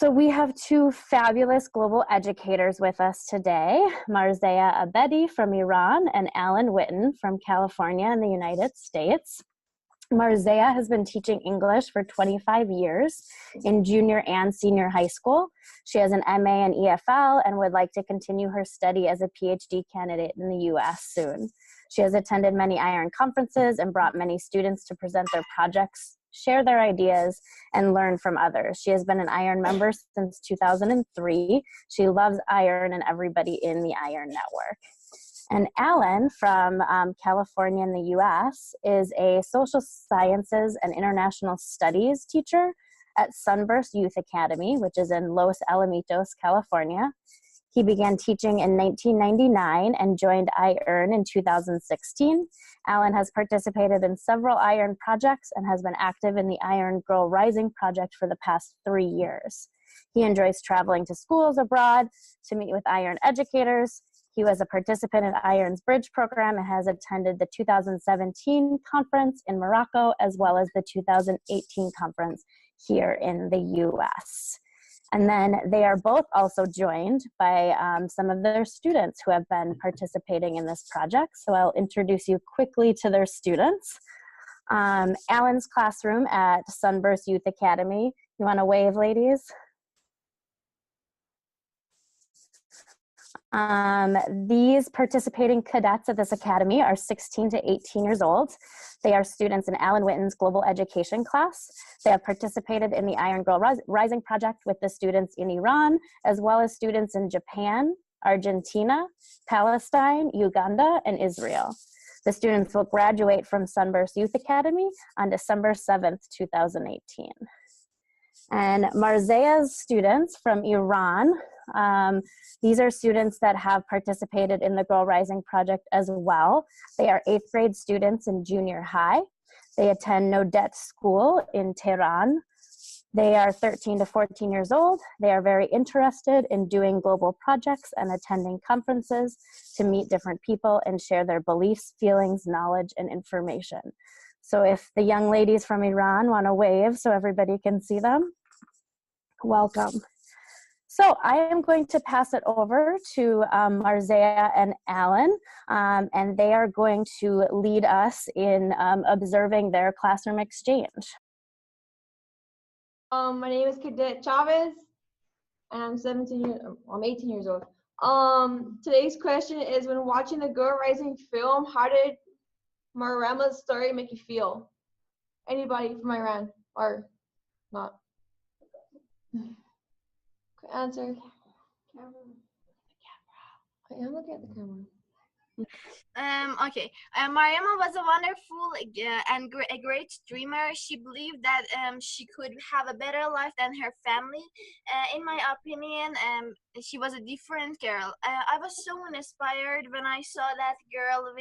So we have two fabulous global educators with us today, Marzia Abedi from Iran and Alan Witten from California in the United States. Marzia has been teaching English for 25 years in junior and senior high school. She has an MA in EFL and would like to continue her study as a PhD candidate in the US soon. She has attended many iEARN conferences and brought many students to present their projects, share their ideas, and learn from others. She has been an iEARN member since 2003. She loves iEARN and everybody in the iEARN network. And Alan from California in the US is a social sciences and international studies teacher at Sunburst Youth Academy, which is in Los Alamitos, California. He began teaching in 1999 and joined iEARN in 2016. Alan has participated in several iEARN projects and has been active in the iEARN Girl Rising project for the past 3 years. He enjoys traveling to schools abroad to meet with iEARN educators. He was a participant in iEARN's Bridge program and has attended the 2017 conference in Morocco, as well as the 2018 conference here in the US. And then they are both also joined by some of their students who have been participating in this project. So I'll introduce you quickly to their students. Alan's classroom at Sunburst Youth Academy. You want to wave, ladies? These participating cadets at this academy are 16 to 18 years old. They are students in Alan Witten's global education class. They have participated in the iEARN Girl Rising project with the students in Iran, as well as students in Japan, Argentina, Palestine, Uganda, and Israel. The students will graduate from Sunburst Youth Academy on December 7th, 2018. And Marzia's students from Iran, these are students that have participated in the Girl Rising project as well. They are 8th grade students in junior high. They attend Nodet School in Tehran. They are 13 to 14 years old. They are very interested in doing global projects and attending conferences to meet different people and share their beliefs, feelings, knowledge, and information. So if the young ladies from Iran want to wave so everybody can see them, welcome. So I am going to pass it over to Marzia and Alan, and they are going to lead us in observing their classroom exchange. My name is Cadet Chavez, and I'm 18 years old. Today's question is, when watching the Girl Rising film, how did Mariama's story make you feel? Anybody from Iran or not? Answer. I am looking at the camera. Okay. Mariama was a wonderful and a great dreamer. She believed that she could have a better life than her family. In my opinion, she was a different girl. I was so inspired when I saw that girl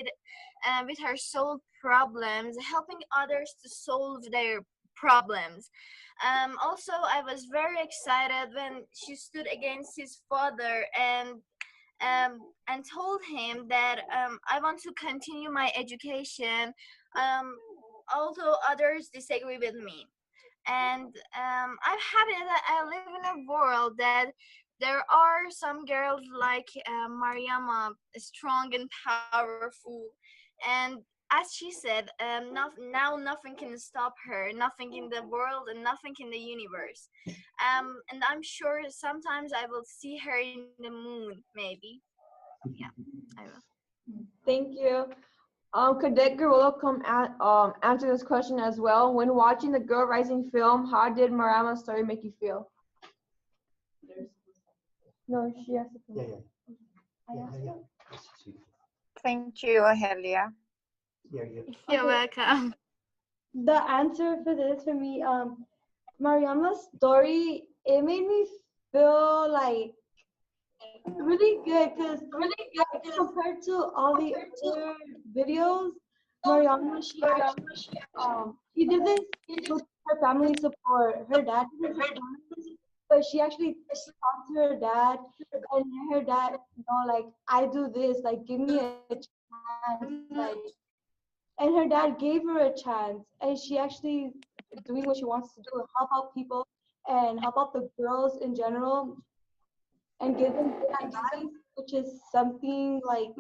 with her soul problems, helping others to solve their problems. Also, I was very excited when she stood against his father and told him that I want to continue my education, although others disagree with me. And I'm happy that I live in a world that there are some girls like Mariama, strong and powerful. And as she said, now nothing can stop her, nothing in the world and nothing in the universe. And I'm sure sometimes I will see her in the moon, maybe. Yeah, I will. Thank you. Cadet Gorilla come at answer this question as well. When watching the Girl Rising film, how did Mariama's story make you feel? No, she has to come. Yeah. Thank you, Ahelia. You're welcome. The answer for this for me, Mariama's story, it made me feel like really good because compared to all the other videos, Mariama, she did this with her family support. Her dad did this, but she actually talked to her dad and let her dad know, like, I do this, like, give me a chance, like. And her dad gave her a chance, and she actually doing what she wants to do, help out people. and help out the girls in general and give them good advice, which is something like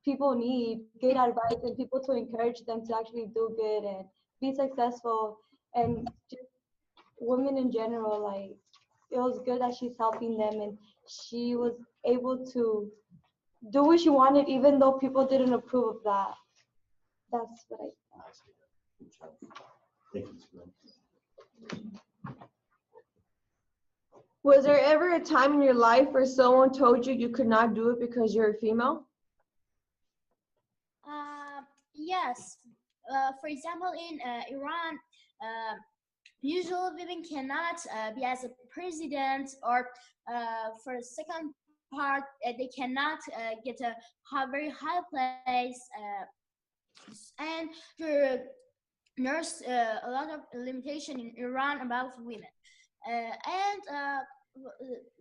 people need good advice and people to encourage them to actually do good and be successful. And just women in general, like it was good that she's helping them and she was able to do what she wanted even though people didn't approve of that. That's what I Good job. Thank you, Sabrina. Was there ever a time in your life where someone told you you could not do it because you're a female? Yes. For example, in Iran, usually women cannot be as a president, or for the second part, they cannot get a very high place. And there's a lot of limitation in Iran about women. And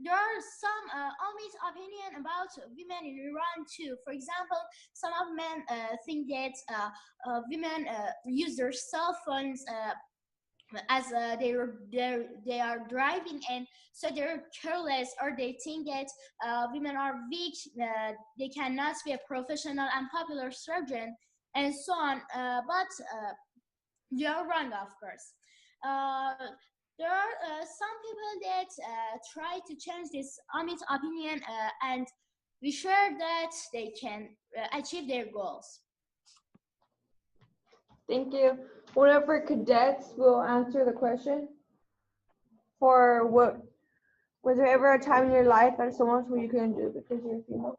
there are some omit opinion about women in Iran too. For example, some of men think that women use their cell phones as they are driving, and so they're careless, or they think that women are weak, they cannot be a professional and popular surgeon, and so on. But they are wrong, of course. There are some people that try to change this omit opinion, and be sure that they can achieve their goals. Thank you. One of our cadets will answer the question. For what, was there ever a time in your life that someone told you couldn't do it because you're a female?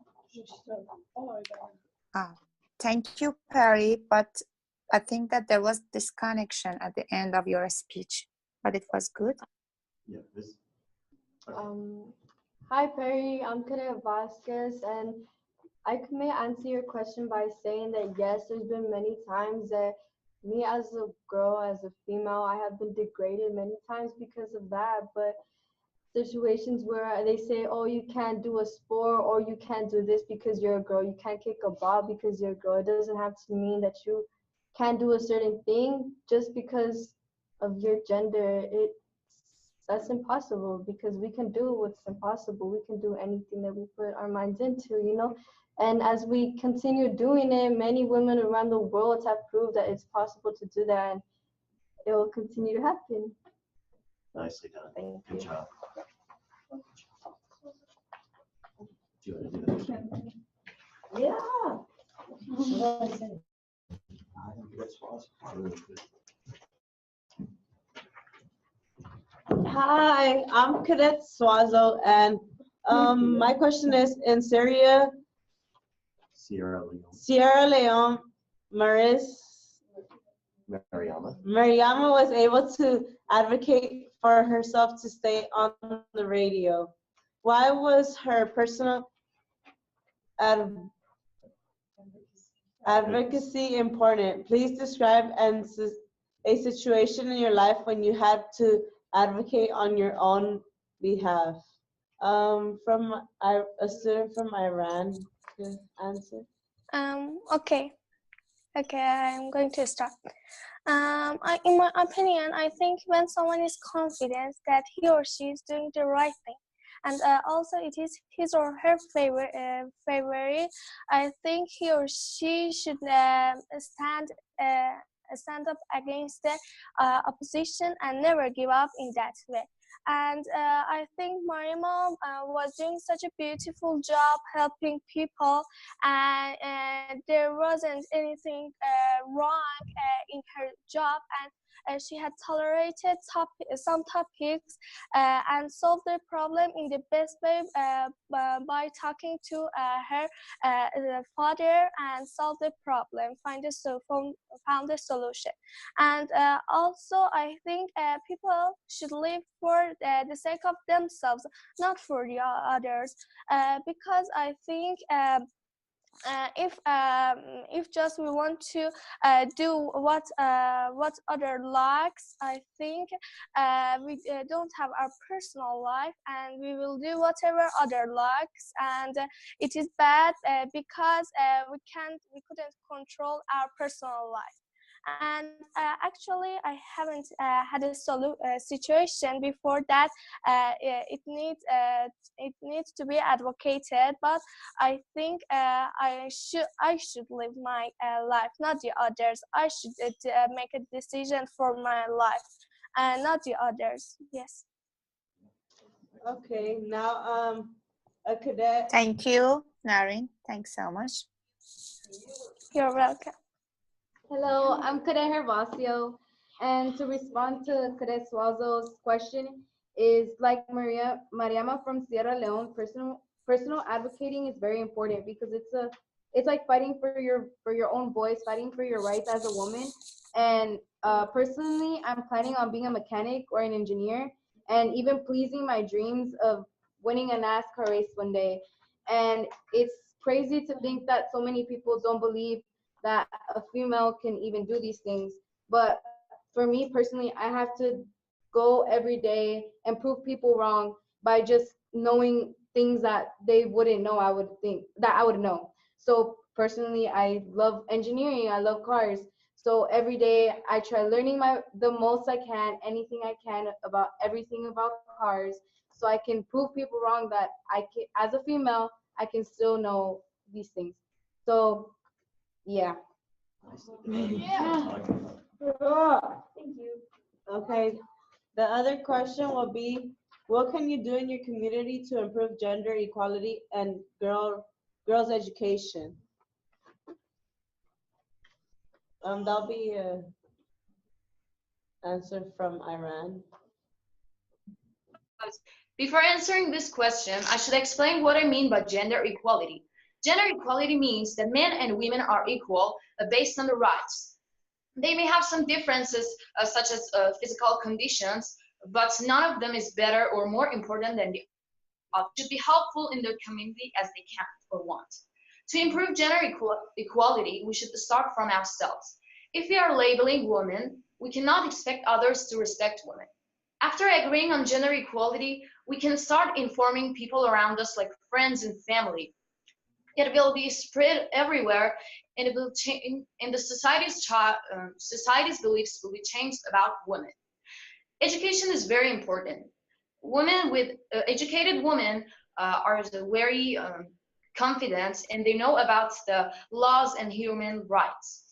Thank you, Perry, but I think that there was disconnection at the end of your speech, but it was good. Yeah, this. Hi Perry, I'm Kadia Vasquez, and I may answer your question by saying that yes, there's been many times that me as a girl, as a female, I have been degraded many times because of that. But situations where they say, oh, you can't do a sport or you can't do this because you're a girl, you can't kick a ball because you're a girl. It doesn't have to mean that you can't do a certain thing just because of your gender. That's impossible, because we can do what's impossible. We can do anything that we put our minds into. And as we continue doing it, many women around the world have proved that it's possible to do that, and it will continue to happen. Nicely done. Thank Good you. job. Do you want to do the next one? Yeah. Hi, I'm Cadet Swazo, and my question is, in Sierra Leone. Sierra Leone, Mariama was able to advocate for herself to stay on the radio. Why was her personal advocacy important? Please describe a situation in your life when you had to advocate on your own behalf. From a student from Iran to answer. Okay, I'm going to start. In my opinion, I think when someone is confident that he or she is doing the right thing, and also it is his or her favorite, I think he or she should stand up against the opposition and never give up in that way. And I think Mariam was doing such a beautiful job helping people, and there wasn't anything wrong in her job, and she had tolerated some topics and solved the problem in the best way by talking to her father and solve the problem, found the solution. And also I think people should live for the sake of themselves, not for the others, because I think if just we want to do what other likes, I think we don't have our personal life, and we will do whatever other likes, and it is bad because we couldn't control our personal life. And actually, I haven't had a situation before that it needs to be advocated. But I think I should live my life, not the others. I should make a decision for my life, and not the others. Yes. Okay, now a cadet. Thank you, Naren. Thanks so much. You're welcome. Hello, I'm Cadet Hervasio, and to respond to Cadet Suazo's question is like Mariama from Sierra Leone. Personal advocating is very important because it's like fighting for your own voice, fighting for your rights as a woman. And personally, I'm planning on being a mechanic or an engineer, and even pleasing my dreams of winning a NASCAR race one day. And it's crazy to think that so many people don't believe that a female can even do these things. But for me personally, I have to go every day and prove people wrong by just knowing things that they wouldn't know. I would think that I would know. So personally, I love engineering. I love cars. So every day I try learning the most I can, anything I can about everything about cars, so I can prove people wrong that I can, as a female, I can still know these things. So yeah. Yeah. Thank you. Okay, the other question will be, what can you do in your community to improve gender equality and girls' education? That'll be an answer from iEARN. Before answering this question, I should explain what I mean by gender equality. Gender equality means that men and women are equal based on the rights. They may have some differences, such as physical conditions, but none of them is better or more important than the other. Should be helpful in their community as they can or want. To improve gender equality, we should start from ourselves. If we are labeling women, we cannot expect others to respect women. After agreeing on gender equality, we can start informing people around us, like friends and family. It will be spread everywhere, and it will change, and the society's beliefs will be changed about women. Education is very important. Women with educated women are very confident, and they know about the laws and human rights.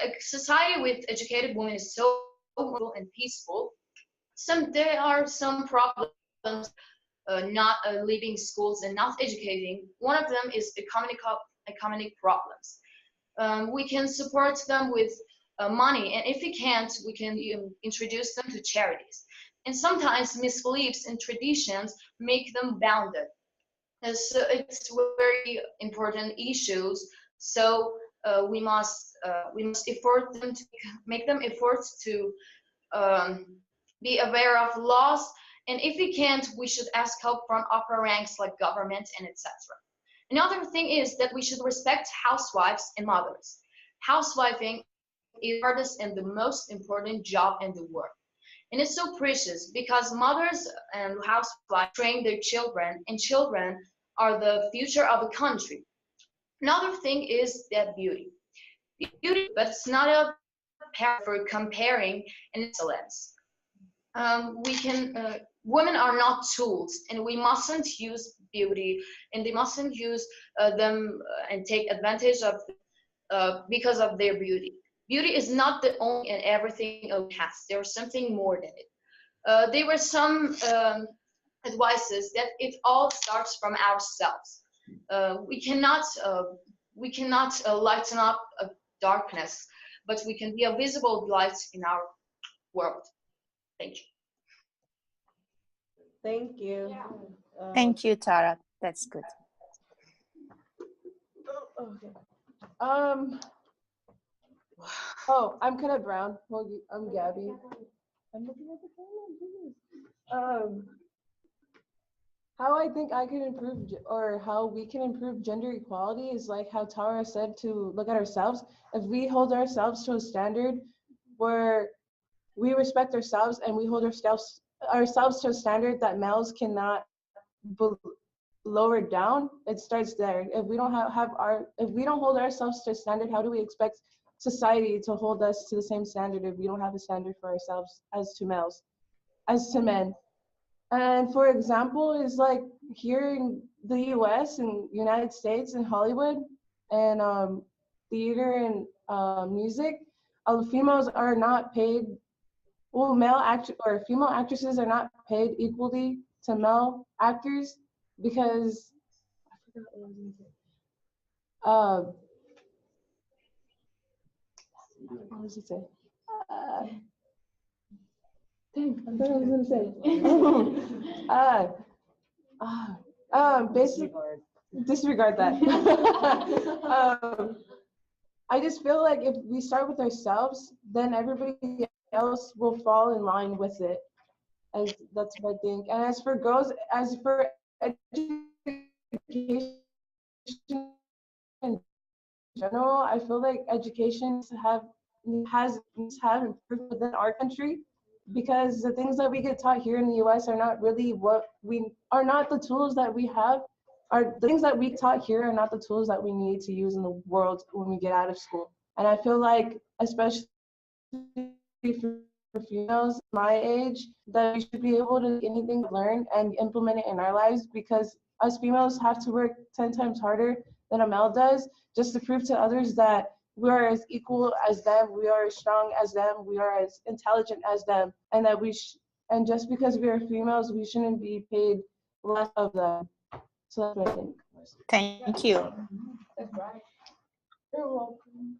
A society with educated women is so and peaceful. There are some problems not leaving schools and not educating. One of them is economic problems. We can support them with money, and if we can't, we can introduce them to charities. And sometimes misbeliefs and traditions make them bounded. So it's very important issues. So we must effort them to make them efforts to be aware of laws, and if we can't, we should ask help from upper ranks like government and etc. Another thing is that we should respect housewives and mothers. Housewifing is the hardest and the most important job in the world. And it's so precious because mothers and housewives train their children, and children are the future of a country. Another thing is that beauty, but it's not a pair for comparing and excellence. Women are not tools, and we mustn't use beauty, and they mustn't use them and take advantage of because of their beauty. Beauty is not the only and everything it has. There's something more than it. There were some advices that it all starts from ourselves. We cannot lighten up a darkness, but we can be a visible light in our world. Thank you. Thank you. Thank you, Tara. That's good. Okay. Oh, I'm Cadet Brown. Well, I'm Gabby. I'm looking at the camera. How I think I can improve, or how we can improve gender equality is like how Tara said, to look at ourselves. If we hold ourselves to a standard where we respect ourselves and we hold ourselves to a standard that males cannot lower down, it starts there. If we don't if we don't hold ourselves to a standard, how do we expect society to hold us to the same standard if we don't have a standard for ourselves as to males, as to men. And for example, is like here in the U.S. and United States and Hollywood and theater and music, females are not paid. Well, female actresses are not paid equally to male actors because I forgot what I was gonna say. What was it say? Dang, I forgot what I was gonna say. Basically, disregard that. I just feel like if we start with ourselves, then everybody else will fall in line with it. That's what I think. And as for girls, as for education in general, I feel like education has improved within our country because the things that we get taught here in the U.S. are not really not the tools that we have. The things that we taught here are not the tools that we need to use in the world when we get out of school. And I feel like, especially for females my age, that we should be able to anything learn and implement it in our lives, because us females have to work 10 times harder than a male does just to prove to others that we are as equal as them, we are as strong as them, we are as intelligent as them, and that and just because we are females, we shouldn't be paid less of them. So that's what I think. Thank you. That's right. You're welcome.